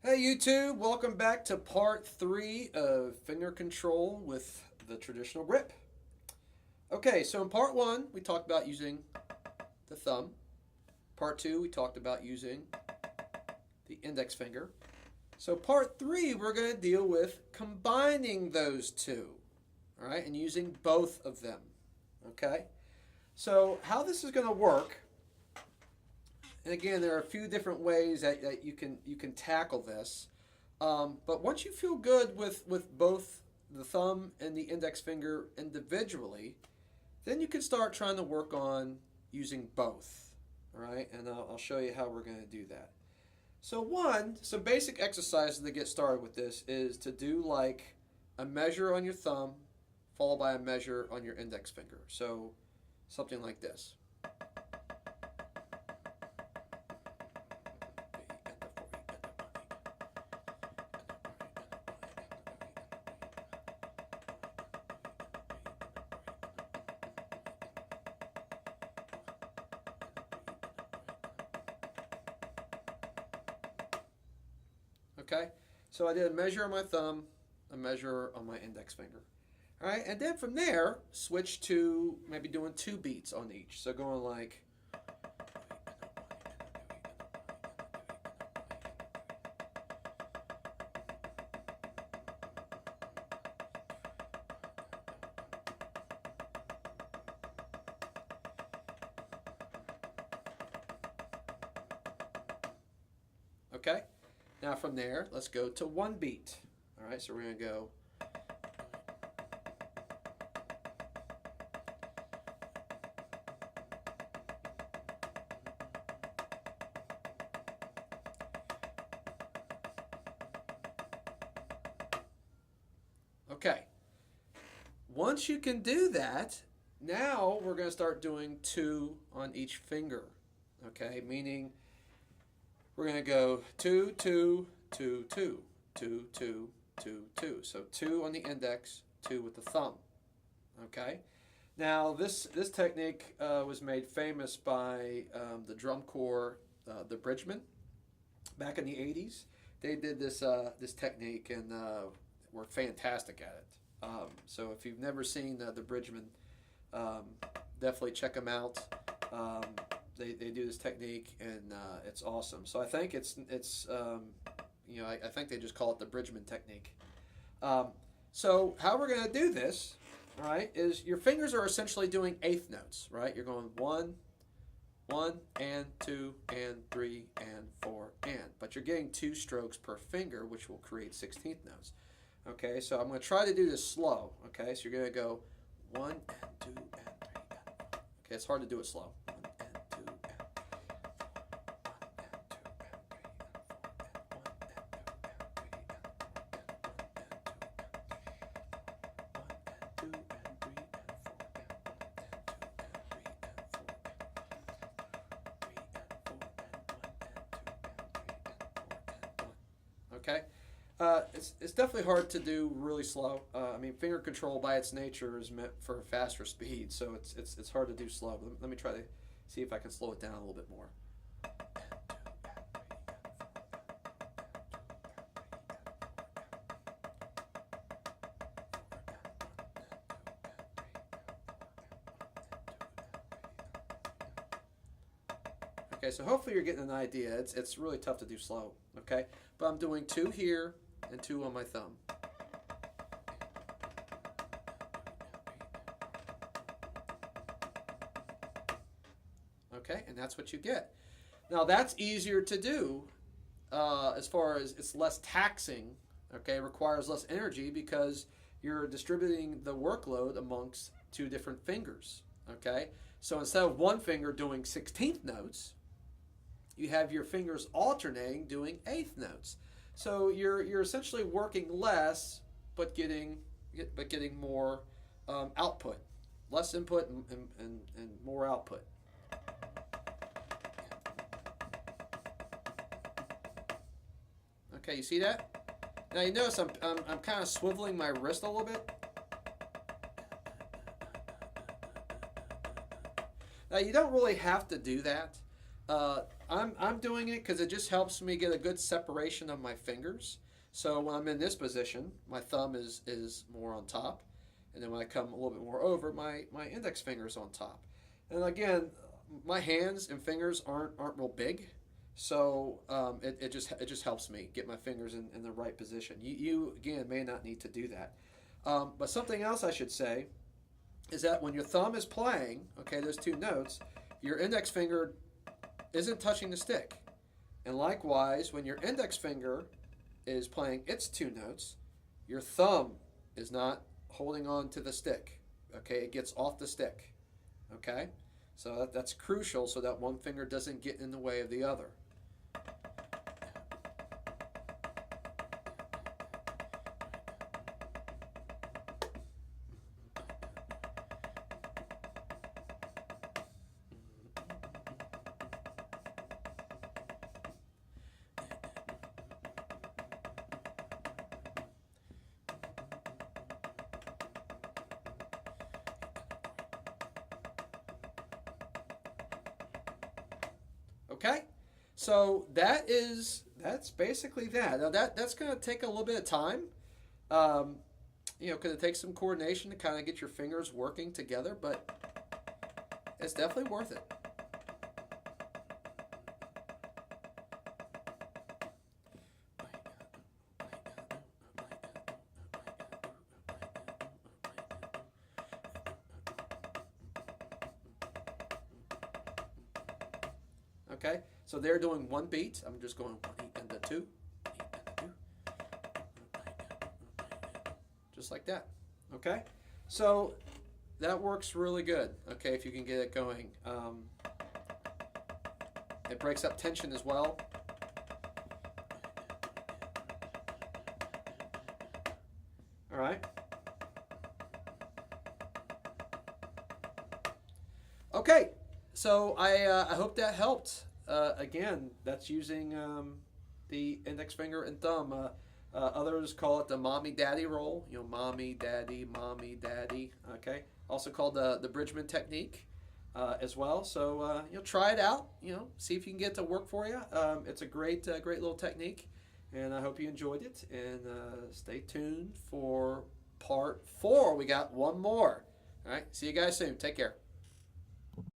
Hey YouTube, welcome back to part 3 of finger control with the traditional grip. Okay, so in part 1 we talked about using the thumb. Part 2 we talked about using the index finger. So part 3 we're going to deal with combining those two, all right, and using both of them. Okay, so how this is going to work, and again, there are a few different ways that you can tackle this. But once you feel good with both the thumb and the index finger individually, then you can start trying to work on using both. All right, and I'll show you how we're going to do that. So some basic exercises to get started with this is to do like a measure on your thumb, followed by a measure on your index finger. So something like this. Okay, so I did a measure on my thumb, a measure on my index finger. All right, and then from there, switch to maybe doing 2 beats on each. So going like, okay. Now from there, let's go to 1 beat. All right, so we're going to go. Okay. Once you can do that, now we're going to start doing 2 on each finger. Okay, meaning we're going to go 2, 2, 2, 2, 2, 2, 2, 2. So 2 on the index, 2 with the thumb. Okay. Now this technique was made famous by the drum corps, the Bridgman, back in the '80s. They did this technique and were fantastic at it. So if you've never seen the Bridgman, um, definitely check them out. Um, they do this technique and it's awesome. So I think I think they just call it the Bridgman technique. So how we're going to do this, all right, is your fingers are essentially doing eighth notes, right? You're going 1, 1, and 2, and 3, and 4, and. But you're getting 2 strokes per finger, which will create 16th notes. Okay, so I'm going to try to do this slow. Okay, so you're going to go 1 and 2 and 3 and 4. Okay, it's hard to do it slow. 1 and 2 and 3 and 4. Okay, it's definitely hard to do really slow. I mean, finger control by its nature is meant for faster speed, so it's hard to do slow. Let me try to see if I can slow it down a little bit more. Okay, so hopefully you're getting an idea. It's really tough to do slow. Okay, but I'm doing 2 here and 2 on my thumb. Okay, and that's what you get. Now that's easier to do as far as it's less taxing. Okay, requires less energy because you're distributing the workload amongst 2 different fingers. Okay, so instead of one finger doing 16th notes, you have your fingers alternating doing eighth notes. So you're essentially working less, but getting more output, less input and more output. Okay, you see that? Now you notice I'm kind of swiveling my wrist a little bit. Now you don't really have to do that. I'm doing it because it just helps me get a good separation of my fingers. So when I'm in this position, my thumb is more on top, and then when I come a little bit more over, my index finger is on top. And again, my hands and fingers aren't real big, so it just helps me get my fingers in the right position. You again may not need to do that. But something else I should say is that when your thumb is playing, okay, those two notes, your index finger isn't touching the stick. And likewise, when your index finger is playing its two notes, your thumb is not holding on to the stick. Okay, it gets off the stick. Okay, so that's crucial so that one finger doesn't get in the way of the other. Okay, so that's basically that. Now that's going to take a little bit of time, because it takes some coordination to kind of get your fingers working together, but it's definitely worth it. Okay, so they're doing one beat. I'm just going 1 and the 2, 1 and the 2, just like that. Okay, so that works really good. Okay, if you can get it going, it breaks up tension as well. All right. Okay, so I hope that helped. Again, that's using the index finger and thumb. Others call it the mommy daddy roll. Mommy daddy. Okay, also called the Bridgman technique as well. So try it out. See if you can get it to work for you. It's a great little technique, and I hope you enjoyed it. And stay tuned for part 4. We got one more. All right, see you guys soon. Take care.